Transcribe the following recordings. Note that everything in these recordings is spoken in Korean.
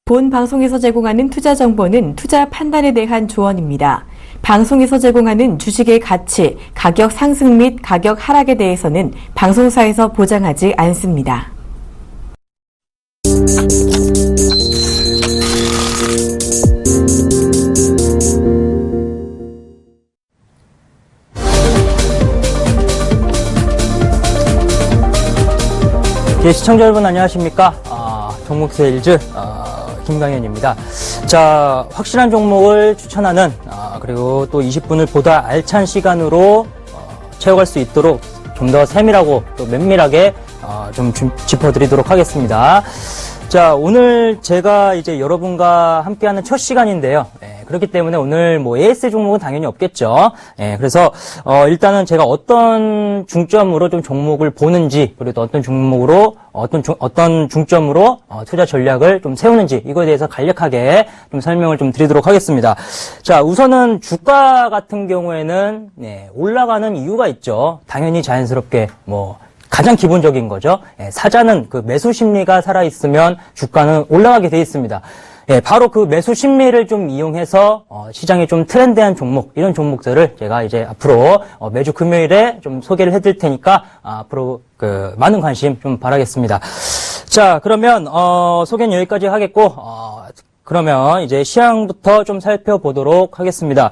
본 방송에서 제공하는 투자 정보는 투자 판단에 대한 조언입니다. 방송에서 제공하는 주식의 가치, 가격 상승 및 가격 하락에 대해서는 방송사에서 보장하지 않습니다. 예, 시청자 여러분 안녕하십니까? 종목세일즈 김강현입니다. 자, 확실한 종목을 추천하는 그리고 또 20분을 보다 알찬 시간으로 채워갈 수 있도록 좀 더 세밀하고 또 면밀하게 좀 짚어드리도록 하겠습니다. 자, 오늘 제가 이제 여러분과 함께하는 첫 시간인데요. 그렇기 때문에 오늘 뭐 AS 종목은 당연히 없겠죠. 그래서 일단은 제가 어떤 중점으로 좀 종목을 보는지, 그리고 또 어떤 종목으로 어떤 중점으로 투자 전략을 좀 세우는지 이거에 대해서 간략하게 좀 설명을 좀 드리도록 하겠습니다. 자, 우선은 주가 같은 경우에는 올라가는 이유가 있죠. 당연히 자연스럽게 가장 기본적인 거죠. 사자는 그 매수 심리가 살아있으면 주가는 올라가게 돼 있습니다. 바로 그 매수 심리를 좀 이용해서 시장에 좀 트렌디한 종목, 이런 종목들을 제가 이제 앞으로 매주 금요일에 좀 소개를 해드릴 테니까 앞으로 그 많은 관심 좀 바라겠습니다. 자, 그러면 소개는 여기까지 하겠고 그러면 이제 시황부터 좀 살펴보도록 하겠습니다.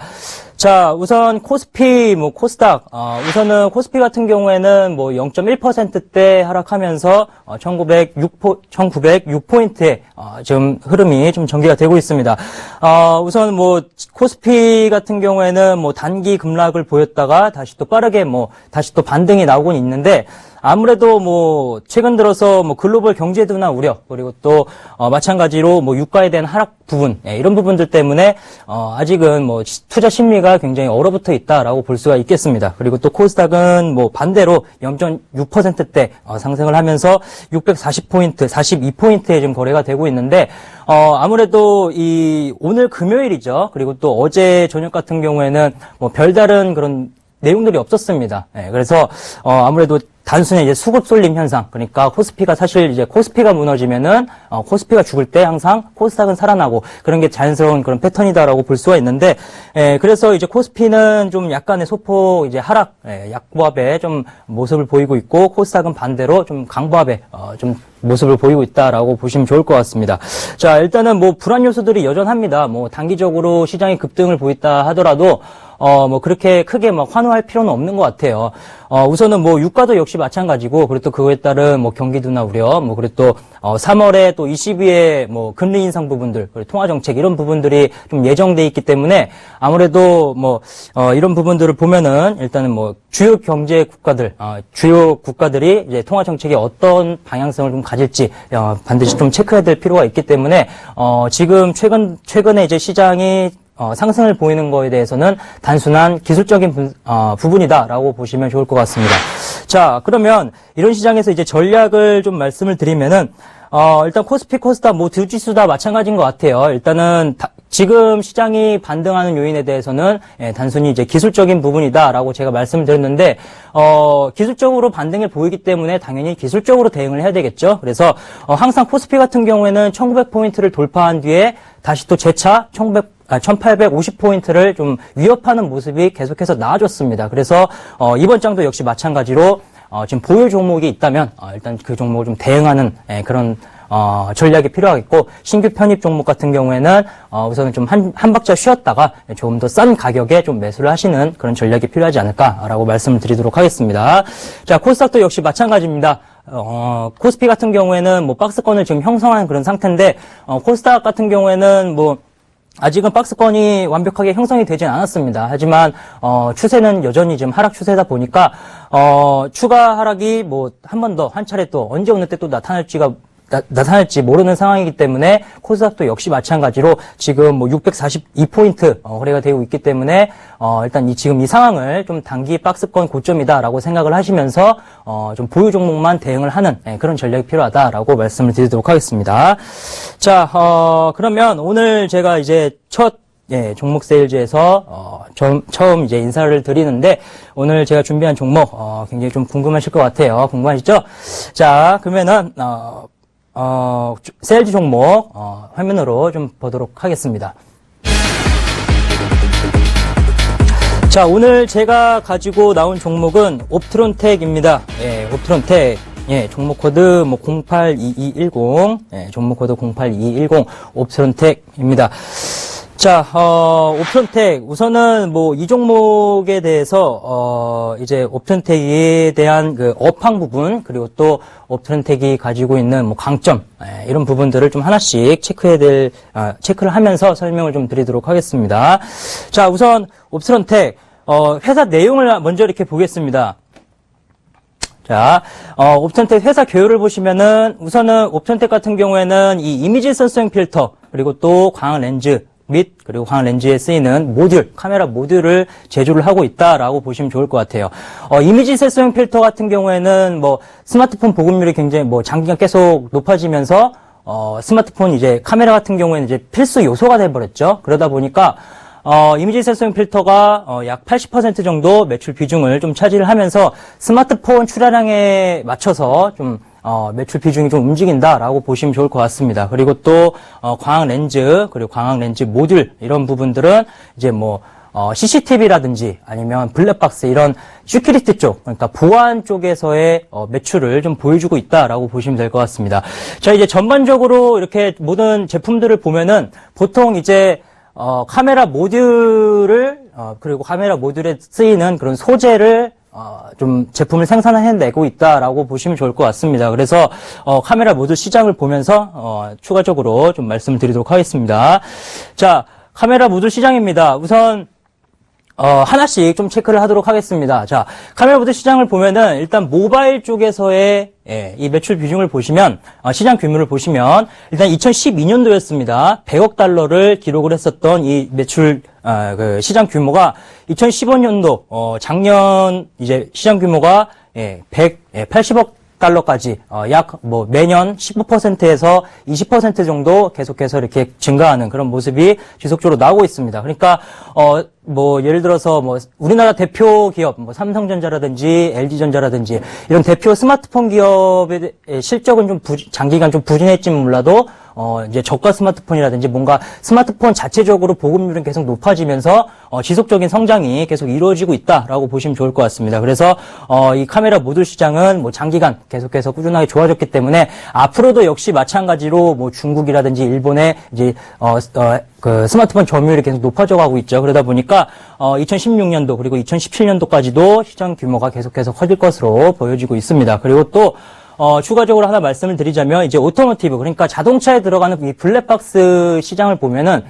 자, 우선 코스피, 코스닥, 우선은 코스피 같은 경우에는 0.1%대 하락하면서 1906포인트의 지금 흐름이 좀 전개가 되고 있습니다. 우선 코스피 같은 경우에는 단기 급락을 보였다가 다시 또 빠르게 다시 또 반등이 나오곤 있는데, 아무래도 최근 들어서 글로벌 경제 둔화 우려, 그리고 또 마찬가지로 유가에 대한 하락 부분, 이런 부분들 때문에 아직은 투자 심리가 굉장히 얼어붙어 있다라고 볼 수가 있겠습니다. 그리고 또 코스닥은 반대로 0.6%대 상승을 하면서 640포인트, 42포인트에 지금 거래가 되고 있는데, 아무래도 오늘 금요일이죠. 그리고 또 어제 저녁 같은 경우에는 별다른 그런 내용들이 없었습니다. 그래서 아무래도 단순히 이제 수급 쏠림 현상, 그러니까 코스피가 사실 이제 코스피가 무너지면은 코스피가 죽을 때 항상 코스닥은 살아나고, 그런 게 자연스러운 그런 패턴이다라고 볼 수가 있는데, 그래서 이제 코스피는 좀 약간의 소폭 이제 하락, 약보합의 좀 모습을 보이고 있고, 코스닥은 반대로 좀 강보합의 좀 모습을 보이고 있다라고 보시면 좋을 것 같습니다. 자, 일단은 불안 요소들이 여전합니다. 단기적으로 시장이 급등을 보였다 하더라도 그렇게 크게 환호할 필요는 없는 것 같아요. 우선은 유가도 역시 마찬가지고, 그리고 또 그거에 따른 경기 둔화 우려, 그리고 또 3월에 또 ECB의 금리 인상 부분들, 그리고 통화 정책, 이런 부분들이 좀 예정돼 있기 때문에 아무래도 이런 부분들을 보면은 일단은 주요 경제 국가들, 주요 국가들이 이제 통화 정책에 어떤 방향성을 좀 가질지 반드시 좀 체크해야 될 필요가 있기 때문에 지금 최근에 이제 시장이 상승을 보이는 거에 대해서는 단순한 기술적인 부분이다라고 보시면 좋을 것 같습니다. 자, 그러면 이런 시장에서 이제 전략을 좀 말씀을 드리면은 일단 코스피, 코스닥 두 지수 다 마찬가지인 것 같아요. 일단은 지금 시장이 반등하는 요인에 대해서는 단순히 이제 기술적인 부분이다라고 제가 말씀을 드렸는데, 기술적으로 반등을 보이기 때문에 당연히 기술적으로 대응을 해야 되겠죠. 그래서 항상 코스피 같은 경우에는 1900포인트를 돌파한 뒤에 다시 또 재차 1850포인트를 좀 위협하는 모습이 계속해서 나아졌습니다. 그래서 이번 장도 역시 마찬가지로 지금 보유 종목이 있다면 일단 그 종목을 좀 대응하는 그런 전략이 필요하겠고, 신규 편입 종목 같은 경우에는 우선은 좀 한 박자 쉬었다가 조금 더 싼 가격에 좀 매수를 하시는 그런 전략이 필요하지 않을까라고 말씀을 드리도록 하겠습니다. 자, 코스닥도 역시 마찬가지입니다. 코스피 같은 경우에는 박스권을 지금 형성한 그런 상태인데, 코스닥 같은 경우에는 아직은 박스권이 완벽하게 형성이 되진 않았습니다. 하지만 추세는 여전히 지금 하락 추세다 보니까 추가 하락이 한 번 더 한 차례 또 언제 어느 때 또 나타날지 모르는 상황이기 때문에 코스닥도 역시 마찬가지로 지금 642포인트 거래가 되고 있기 때문에 일단 지금 이 상황을 좀 단기 박스권 고점이다라고 생각을 하시면서 좀 보유 종목만 대응을 하는 그런 전략이 필요하다라고 말씀을 드리도록 하겠습니다. 자, 그러면 오늘 제가 이제 첫 종목 세일즈에서 처음 이제 인사를 드리는데, 오늘 제가 준비한 종목 굉장히 좀 궁금하실 것 같아요. 궁금하시죠? 자, 그러면은 셀즈 종목, 화면으로 좀 보도록 하겠습니다. 자, 오늘 제가 가지고 나온 종목은 옵트론텍입니다. 예, 옵트론텍. 예, 종목 코드 082210. 예, 종목 코드 082210 옵트론텍입니다. 자, 옵트론텍. 우선은 이 종목에 대해서, 이제 옵트론텍에 대한 그 업황 부분, 그리고 또 옵트론텍이 가지고 있는 강점, 이런 부분들을 좀 하나씩 체크를 하면서 설명을 좀 드리도록 하겠습니다. 자, 우선 옵트론텍, 회사 내용을 먼저 이렇게 보겠습니다. 자, 옵트론텍 회사 개요를 보시면은, 우선은 옵트론텍 같은 경우에는 이 이미지 센서링 필터, 그리고 또 광학 렌즈, 그리고 광학 렌즈에 쓰이는 모듈, 카메라 모듈을 제조를 하고 있다라고 보시면 좋을 것 같아요. 이미지 센서링 필터 같은 경우에는 스마트폰 보급률이 굉장히 장기간 계속 높아지면서, 스마트폰 이제 카메라 같은 경우에는 이제 필수 요소가 돼버렸죠. 그러다 보니까, 이미지 센서링 필터가 약 80% 정도 매출 비중을 좀 차지를 하면서 스마트폰 출하량에 맞춰서 좀 매출 비중이 좀 움직인다라고 보시면 좋을 것 같습니다. 그리고 또 광학 렌즈, 그리고 광학 렌즈 모듈 이런 부분들은 이제 CCTV라든지 아니면 블랙박스 이런 시큐리티 쪽, 그러니까 보안 쪽에서의 매출을 좀 보여주고 있다라고 보시면 될 것 같습니다. 자, 이제 전반적으로 이렇게 모든 제품들을 보면은 보통 이제 카메라 모듈을, 그리고 카메라 모듈에 쓰이는 그런 소재를, 좀 제품을 생산해내고 있다라고 보시면 좋을 것 같습니다. 그래서, 카메라 모듈 시장을 보면서, 추가적으로 좀 말씀을 드리도록 하겠습니다. 자, 카메라 모듈 시장입니다. 우선, 하나씩 좀 체크를 하도록 하겠습니다. 자, 카메라 모듈 시장을 보면은 일단 모바일 쪽에서의 이 매출 비중을 보시면, 시장 규모를 보시면 일단 2012년도였습니다. 100억 달러를 기록을 했었던 이 매출 그 시장 규모가 2015년도 작년 이제 시장 규모가 180억 달러까지 약 매년 15%에서 20% 정도 계속해서 이렇게 증가하는 그런 모습이 지속적으로 나오고 있습니다. 그러니까 예를 들어서 우리나라 대표 기업 삼성전자라든지 LG전자라든지 이런 대표 스마트폰 기업의 실적은 좀 장기간 좀 부진했지만 몰라도 이제 저가 스마트폰이라든지 뭔가 스마트폰 자체적으로 보급률은 계속 높아지면서 지속적인 성장이 계속 이루어지고 있다라고 보시면 좋을 것 같습니다. 그래서 이 카메라 모듈 시장은 장기간 계속해서 꾸준하게 좋아졌기 때문에 앞으로도 역시 마찬가지로 중국이라든지 일본의 이제 그 스마트폰 점유율이 계속 높아져 가고 있죠. 그러다 보니까 2016년도 그리고 2017년도까지도 시장 규모가 계속해서 커질 것으로 보여지고 있습니다. 그리고 또 추가적으로 하나 말씀을 드리자면, 이제 오토모티브, 그러니까 자동차에 들어가는 이 블랙박스 시장을 보면은,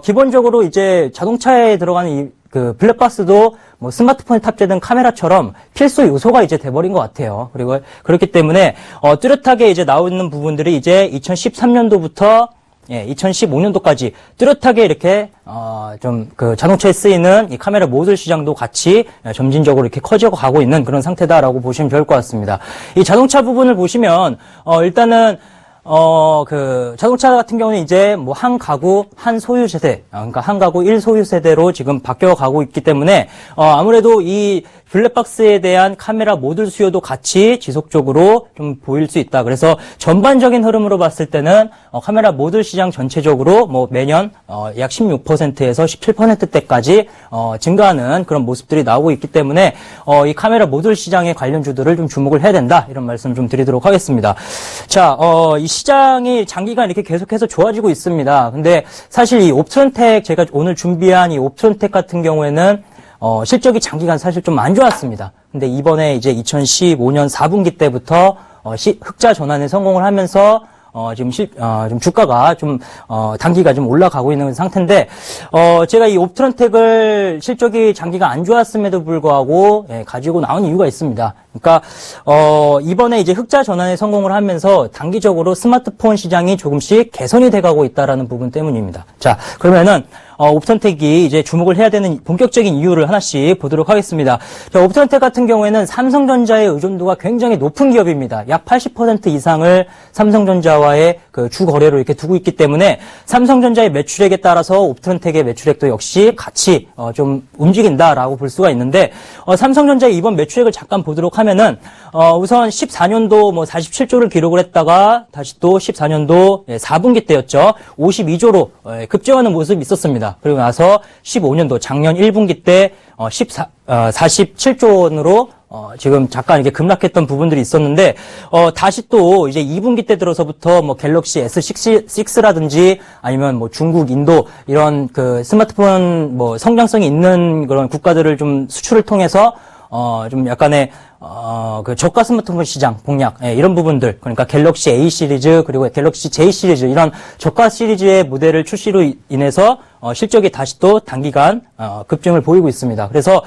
기본적으로 이제 자동차에 들어가는 이 그 블랙박스도 스마트폰에 탑재된 카메라처럼 필수 요소가 이제 돼버린 것 같아요. 그리고 그렇기 때문에, 뚜렷하게 이제 나오는 부분들이 이제 2013년도부터 2015년도까지 뚜렷하게 이렇게 좀 그 자동차에 쓰이는 이 카메라 모듈 시장도 같이 점진적으로 이렇게 커져 가고 있는 그런 상태다라고 보시면 좋을 것 같습니다. 이 자동차 부분을 보시면 일단은 그 자동차 같은 경우는 이제 한 가구 한 소유 세대, 그러니까 한 가구 1소유 세대로 지금 바뀌어 가고 있기 때문에 아무래도 이 블랙박스에 대한 카메라 모듈 수요도 같이 지속적으로 좀 보일 수 있다. 그래서 전반적인 흐름으로 봤을 때는 카메라 모듈 시장 전체적으로 매년 약 16%에서 17%대까지 증가하는 그런 모습들이 나오고 있기 때문에 이 카메라 모듈 시장의 관련주들을 좀 주목을 해야 된다. 이런 말씀 좀 드리도록 하겠습니다. 자, 이 시장이 장기간 이렇게 계속해서 좋아지고 있습니다. 근데 사실 이 옵트론텍, 제가 오늘 준비한 이 옵트론텍 같은 경우에는 실적이 장기간 사실 좀 안 좋았습니다. 근데 이번에 이제 2015년 4분기 때부터 흑자 전환에 성공을 하면서 지금 좀 주가가 좀 단기가 좀 올라가고 있는 상태인데, 제가 이 옵트론텍을 실적이 장기가 안 좋았음에도 불구하고 가지고 나온 이유가 있습니다. 그러니까 이번에 이제 흑자 전환에 성공을 하면서 단기적으로 스마트폰 시장이 조금씩 개선이 돼가고 있다라는 부분 때문입니다. 자, 그러면은 옵트론텍이 이제 주목을 해야 되는 본격적인 이유를 하나씩 보도록 하겠습니다. 자, 옵트론텍 같은 경우에는 삼성전자의 의존도가 굉장히 높은 기업입니다. 약 80% 이상을 삼성전자와의 그 주 거래로 이렇게 두고 있기 때문에 삼성전자의 매출액에 따라서 옵트론텍의 매출액도 역시 같이 좀 움직인다라고 볼 수가 있는데, 삼성전자의 이번 매출액을 잠깐 보도록 하면은 우선 14년도 뭐 47조를 기록을 했다가 다시 또 14년도 4분기 때였죠. 52조로 급증하는 모습이 있었습니다. 그리고 나서 15년도 작년 1분기 때 47조 원으로 지금 잠깐 이렇게 급락했던 부분들이 있었는데, 다시 또 이제 2분기 때 들어서부터 뭐 갤럭시 S6라든지 아니면 뭐 중국, 인도 이런 그 스마트폰 뭐 성장성이 있는 그런 국가들을 좀 수출을 통해서 좀 약간의 그 저가 스마트폰 시장 공략, 이런 부분들, 그러니까 갤럭시 A 시리즈 그리고 갤럭시 J 시리즈 이런 저가 시리즈의 모델을 출시로 인해서 실적이 다시 또 단기간 급증을 보이고 있습니다. 그래서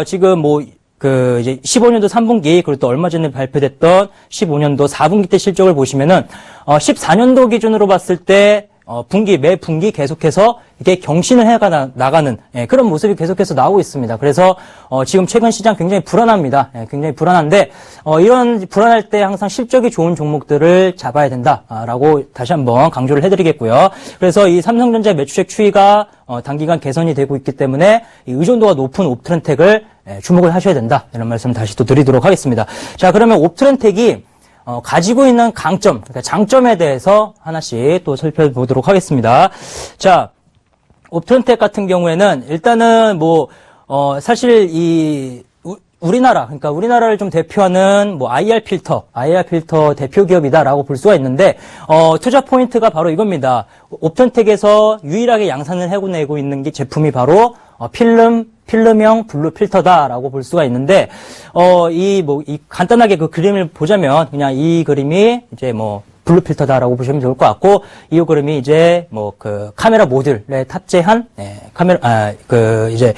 지금 뭐 그 이제 15년도 3분기 그리고 또 얼마 전에 발표됐던 15년도 4분기 때 실적을 보시면은 14년도 기준으로 봤을 때 매 분기 계속해서 이게 경신을 나가는 그런 모습이 계속해서 나오고 있습니다. 그래서 지금 최근 시장 굉장히 불안합니다. 굉장히 불안한데 이런 불안할 때 항상 실적이 좋은 종목들을 잡아야 된다라고 다시 한번 강조를 해드리겠고요. 그래서 이 삼성전자 매출액 추이가 단기간 개선이 되고 있기 때문에 이 의존도가 높은 옵트렌텍을 주목을 하셔야 된다. 이런 말씀 다시 또 드리도록 하겠습니다. 자, 그러면 옵트렌텍이 가지고 있는 강점, 그러니까 장점에 대해서 하나씩 또 살펴보도록 하겠습니다. 자, 옵트렌텍 같은 경우에는 일단은 뭐 사실 그러니까 우리나라를 좀 대표하는 뭐 IR 필터 대표 기업이다라고 볼 수가 있는데 투자 포인트가 바로 이겁니다. 옵트렌텍에서 유일하게 양산을 해내고 있는 게 제품이 바로 필름형 블루 필터다라고 볼 수가 있는데, 간단하게 그 그림을 보자면, 그냥 이 그림이 이제 뭐, 블루 필터다라고 보시면 좋을 것 같고, 이 그림이 이제 뭐, 그 카메라 모듈에 탑재한, 이제,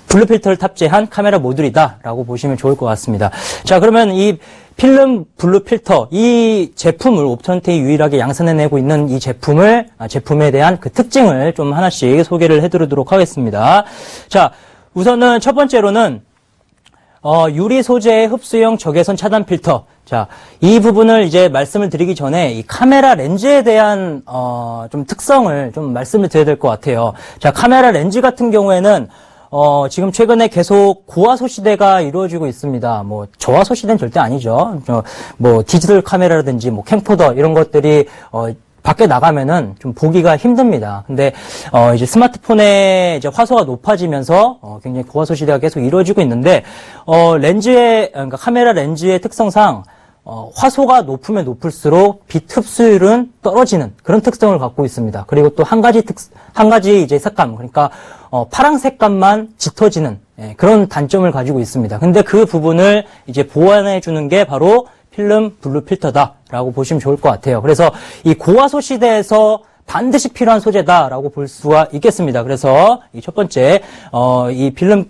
블루 필터를 탑재한 카메라 모듈이다라고 보시면 좋을 것 같습니다. 자, 그러면 이 필름 블루 필터, 이 제품을 옵트렌텍이 유일하게 양산해내고 있는 이 제품에 대한 그 특징을 좀 하나씩 소개를 해드리도록 하겠습니다. 자, 우선은 첫 번째로는 유리 소재의 흡수형 적외선 차단 필터. 자, 이 부분을 이제 말씀을 드리기 전에 이 카메라 렌즈에 대한 좀 특성을 좀 말씀을 드려야 될 것 같아요. 자, 카메라 렌즈 같은 경우에는 지금 최근에 계속 고화소 시대가 이루어지고 있습니다. 뭐 저화소 시대는 절대 아니죠. 뭐 디지털 카메라라든지 뭐 캠코더 이런 것들이 밖에 나가면은 좀 보기가 힘듭니다. 근데 이제 스마트폰의 이제 화소가 높아지면서 굉장히 고화소 시대가 계속 이루어지고 있는데 그러니까 카메라 렌즈의 특성상 화소가 높으면 높을수록 빛 흡수율은 떨어지는 그런 특성을 갖고 있습니다. 그리고 또 한 가지 이제 색감, 그러니까 파랑 색감만 짙어지는 그런 단점을 가지고 있습니다. 근데 그 부분을 이제 보완해 주는 게 바로 필름 블루 필터다라고 보시면 좋을 것 같아요. 그래서 이 고화소 시대에서 반드시 필요한 소재다라고 볼 수가 있겠습니다. 그래서 이 첫 번째 이 필름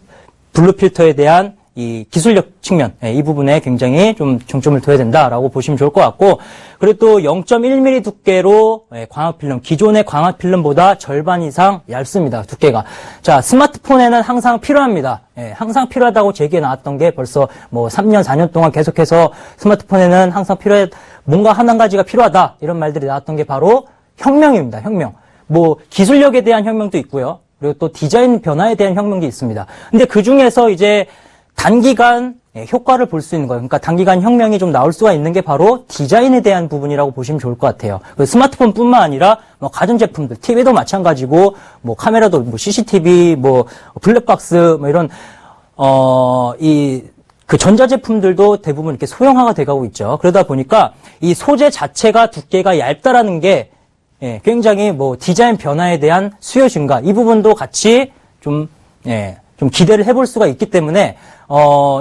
블루 필터에 대한 이 기술력 측면, 이 부분에 굉장히 좀 중점을 둬야 된다라고 보시면 좋을 것 같고, 그리고 또 0.1mm 두께로 광학필름, 기존의 광학필름보다 절반 이상 얇습니다, 두께가. 자, 스마트폰에는 항상 필요합니다. 항상 필요하다고 제기해 나왔던 게 벌써 뭐 3년, 4년 동안 계속해서 스마트폰에는 항상 뭔가 한 가지가 필요하다, 이런 말들이 나왔던 게 바로 혁명입니다, 혁명. 뭐, 기술력에 대한 혁명도 있고요. 그리고 또 디자인 변화에 대한 혁명도 있습니다. 근데 그 중에서 이제 단기간 효과를 볼 수 있는 거예요. 그러니까 단기간 혁명이 좀 나올 수가 있는 게 바로 디자인에 대한 부분이라고 보시면 좋을 것 같아요. 스마트폰뿐만 아니라 뭐 가전제품들, TV도 마찬가지고 뭐 카메라도 뭐 CCTV, 뭐 블랙박스 뭐 이런 그 전자제품들도 대부분 이렇게 소형화가 돼가고 있죠. 그러다 보니까 이 소재 자체가 두께가 얇다라는 게 굉장히 뭐 디자인 변화에 대한 수요 증가, 이 부분도 같이 좀 기대를 해볼 수가 있기 때문에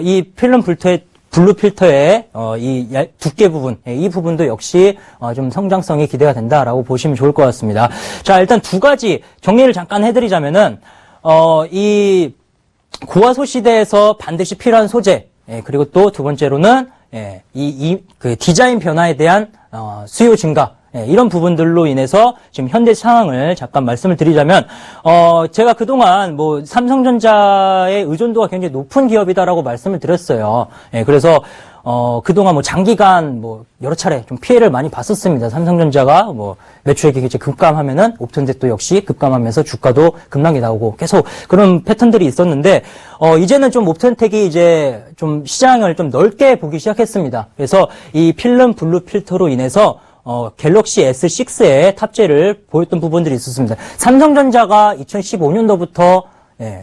이 필름 블루 필터의 이 두께 부분, 이 부분도 역시 좀 성장성이 기대가 된다라고 보시면 좋을 것 같습니다. 자, 일단 두 가지 정리를 잠깐 해드리자면은 이 고화소 시대에서 반드시 필요한 소재, 그리고 또 두 번째로는 그 디자인 변화에 대한 수요 증가, 이런 부분들로 인해서 지금 현대 상황을 잠깐 말씀을 드리자면, 제가 그동안 뭐 삼성전자의 의존도가 굉장히 높은 기업이다라고 말씀을 드렸어요. 그래서 그동안 뭐 장기간 뭐 여러 차례 좀 피해를 많이 봤었습니다. 삼성전자가 뭐 매출액이 이제 급감하면은 옵턴텍도 역시 급감하면서 주가도 급락이 나오고 계속 그런 패턴들이 있었는데, 이제는 좀 옵턴텍이 이제 좀 시장을 좀 넓게 보기 시작했습니다. 그래서 이 필름 블루 필터로 인해서 갤럭시 S6에 탑재를 보였던 부분들이 있었습니다. 삼성전자가 2015년도부터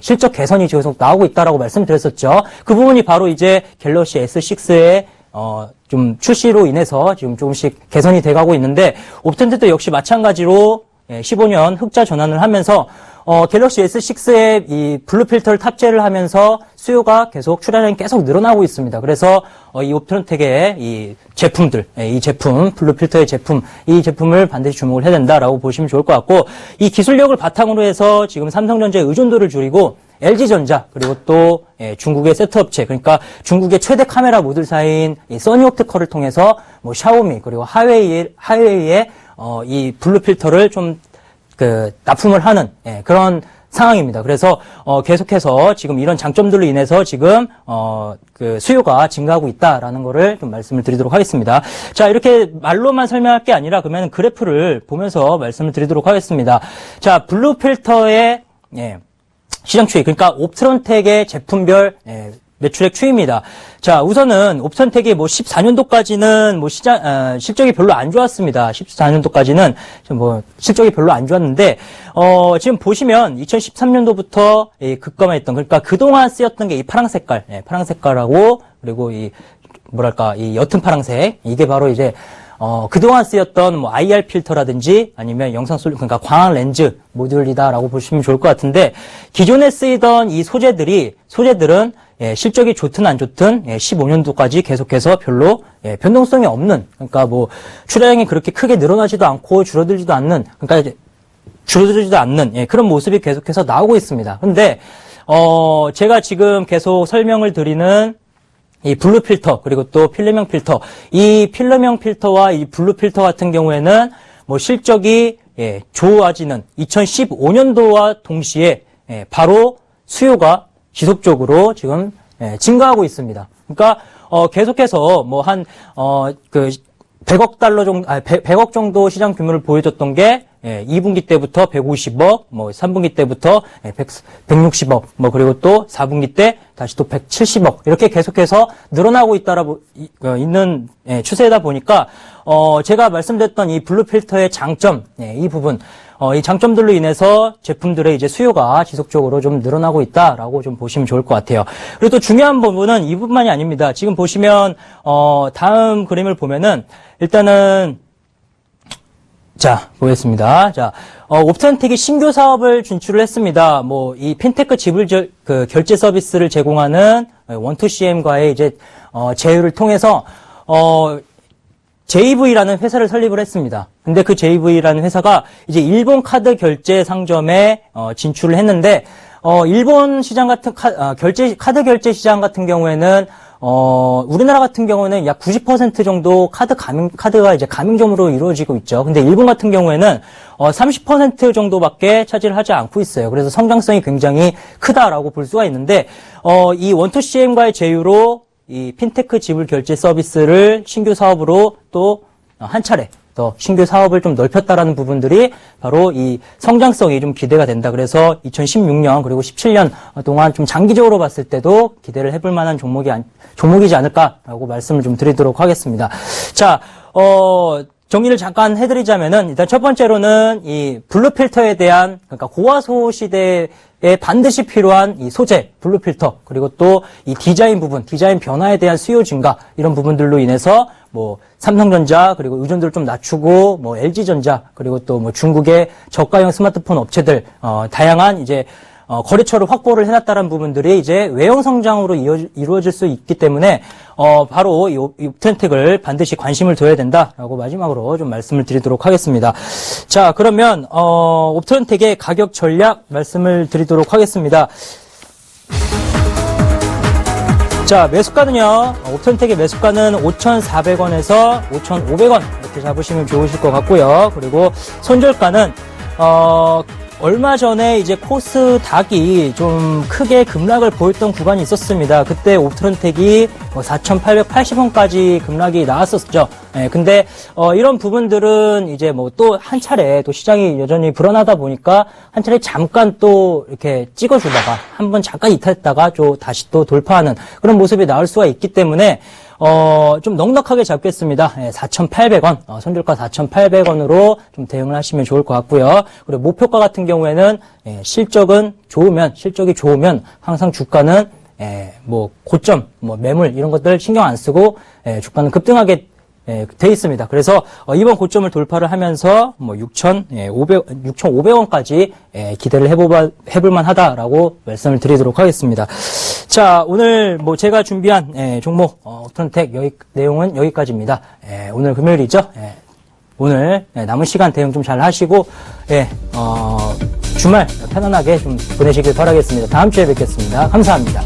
실적 개선이 계속 나오고 있다라고 말씀드렸었죠. 그 부분이 바로 이제 갤럭시 S6의 좀 출시로 인해서 지금 조금씩 개선이 돼가고 있는데, 옵텐트도 역시 마찬가지로 15년 흑자 전환을 하면서 갤럭시 S6에 이 블루 필터를 탑재를 하면서 수요가 계속 출하량이 계속 늘어나고 있습니다. 그래서 이 옵텐텍의 이 제품들, 이 제품 블루 필터의 제품, 이 제품을 반드시 주목을 해야 된다라고 보시면 좋을 것 같고, 이 기술력을 바탕으로 해서 지금 삼성전자의 의존도를 줄이고 LG전자 그리고 또 중국의 세트업체, 그러니까 중국의 최대 카메라 모듈사인 이 써니옵티컬을 통해서 뭐 샤오미 그리고 하웨이의 이 블루 필터를 좀 납품을 하는 그런 상황입니다. 그래서 계속해서 지금 이런 장점들로 인해서 지금 수요가 증가하고 있다라는 거를 좀 말씀을 드리도록 하겠습니다. 자, 이렇게 말로만 설명할 게 아니라 그러면 그래프를 보면서 말씀을 드리도록 하겠습니다. 자, 블루 필터의 시장 추이, 그러니까 옵트론텍의 제품별 매출액 추이입니다. 자, 우선은 옵트론텍이 뭐 14년도까지는 뭐 실적이 별로 안 좋았습니다. 14년도까지는 뭐 실적이 별로 안 좋았는데, 지금 보시면 2013년도부터 급감했던, 그러니까 그동안 쓰였던 게 이 파랑 색깔하고, 그리고 이 옅은 파랑색, 이게 바로 이제 그동안 쓰였던 뭐 IR 필터라든지 아니면 그러니까 광학 렌즈 모듈이다라고 보시면 좋을 것 같은데, 기존에 쓰이던 이 소재들은 실적이 좋든 안 좋든 15년도까지 계속해서 별로 변동성이 없는, 그러니까 뭐 출하량이 그렇게 크게 늘어나지도 않고 줄어들지도 않는, 그러니까 이제 줄어들지도 않는 그런 모습이 계속해서 나오고 있습니다. 근데 제가 지금 계속 설명을 드리는 이 블루 필터 그리고 또 필름형 필터, 이 필름형 필터와 이 블루 필터 같은 경우에는 뭐 실적이 좋아지는 2015년도와 동시에 바로 수요가 지속적으로 지금 증가하고 있습니다. 그러니까 계속해서 뭐 한 100억 달러 정도, 100억 정도 시장 규모를 보여줬던 게 2분기 때부터 150억, 뭐 3분기 때부터 160억, 뭐 그리고 또 4분기 때 다시 또 170억 이렇게 계속해서 늘어나고 있는 추세다 보니까 제가 말씀드렸던 이 블루 필터의 장점, 이 부분, 이 장점들로 인해서 제품들의 이제 수요가 지속적으로 좀 늘어나고 있다라고 좀 보시면 좋을 것 같아요. 그리고 또 중요한 부분은 이 부분만이 아닙니다. 지금 보시면 다음 그림을 보면은 일단은 자, 보겠습니다. 자, 옵턴텍이 신규 사업을 진출을 했습니다. 뭐 이 핀테크 지불 결제 서비스를 제공하는 원투CM과의 이제 제휴를 통해서 JV라는 회사를 설립을 했습니다. 근데 그 JV라는 회사가 이제 일본 카드 결제 상점에 진출을 했는데, 일본 시장 같은 카드 결제 시장 같은 경우에는 우리나라 같은 경우는 약 90% 정도 카드가 이제 가맹점으로 이루어지고 있죠. 근데 일본 같은 경우에는 30% 정도밖에 차지를 하지 않고 있어요. 그래서 성장성이 굉장히 크다라고 볼 수가 있는데, 이 원투CM과의 제휴로 이 핀테크 지불 결제 서비스를 신규 사업으로 또 한 차례 더 신규 사업을 좀 넓혔다라는 부분들이 바로 이 성장성이 좀 기대가 된다. 그래서 2016년 그리고 17년 동안 좀 장기적으로 봤을 때도 기대를 해볼 만한 종목이지 않을까라고 말씀을 좀 드리도록 하겠습니다. 자, 정리를 잠깐 해드리자면은 일단 첫 번째로는 이 블루 필터에 대한, 그러니까 고화소 시대에 반드시 필요한 이 소재, 블루 필터, 그리고 또 이 디자인 부분, 디자인 변화에 대한 수요 증가, 이런 부분들로 인해서 뭐 삼성전자 그리고 의존도를 좀 낮추고 뭐 LG전자 그리고 또 뭐 중국의 저가형 스마트폰 업체들 다양한 이제 거래처를 확보를 해놨다는 부분들이 이제 외형 성장으로 이루어질 수 있기 때문에 바로 이 옵텐텍을 반드시 관심을 둬야 된다라고 마지막으로 좀 말씀을 드리도록 하겠습니다. 자, 그러면 옵텐텍의 가격 전략 말씀을 드리도록 하겠습니다. 자, 매수가는요, 옵텐텍의 매수가는 5,400원에서 5,500원 이렇게 잡으시면 좋으실 것 같고요. 그리고 손절가는 얼마 전에 이제 코스닥이 좀 크게 급락을 보였던 구간이 있었습니다. 그때 옵트론텍이 4,880원까지 급락이 나왔었죠. 근데 이런 부분들은 이제 뭐 또 한 차례 또 시장이 여전히 불안하다 보니까 한 차례 잠깐 또 이렇게 찍어주다가 한번 잠깐 이탈했다가 또 다시 또 돌파하는 그런 모습이 나올 수가 있기 때문에 좀 넉넉하게 잡겠습니다. 4,800원, 손절가 4,800원으로 좀 대응을 하시면 좋을 것 같고요. 그리고 목표가 같은 경우에는 실적이 좋으면 항상 주가는 뭐 고점, 뭐 매물 이런 것들 신경 안 쓰고 주가는 급등하게 돼 있습니다. 그래서 이번 고점을 돌파를 하면서 뭐 6,500원까지 기대를 해볼 만하다라고 말씀을 드리도록 하겠습니다. 자, 오늘 뭐 제가 준비한 종목 옵트론텍 내용은 여기까지입니다. 오늘 금요일이죠. 오늘 남은 시간 대응 좀 잘 하시고 주말 편안하게 좀 보내시길 바라겠습니다. 다음 주에 뵙겠습니다. 감사합니다.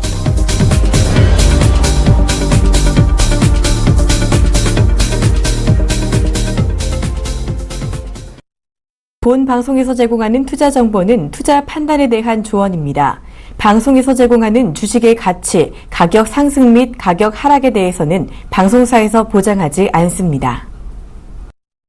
본 방송에서 제공하는 투자 정보는 투자 판단에 대한 조언입니다. 방송에서 제공하는 주식의 가치, 가격 상승 및 가격 하락에 대해서는 방송사에서 보장하지 않습니다.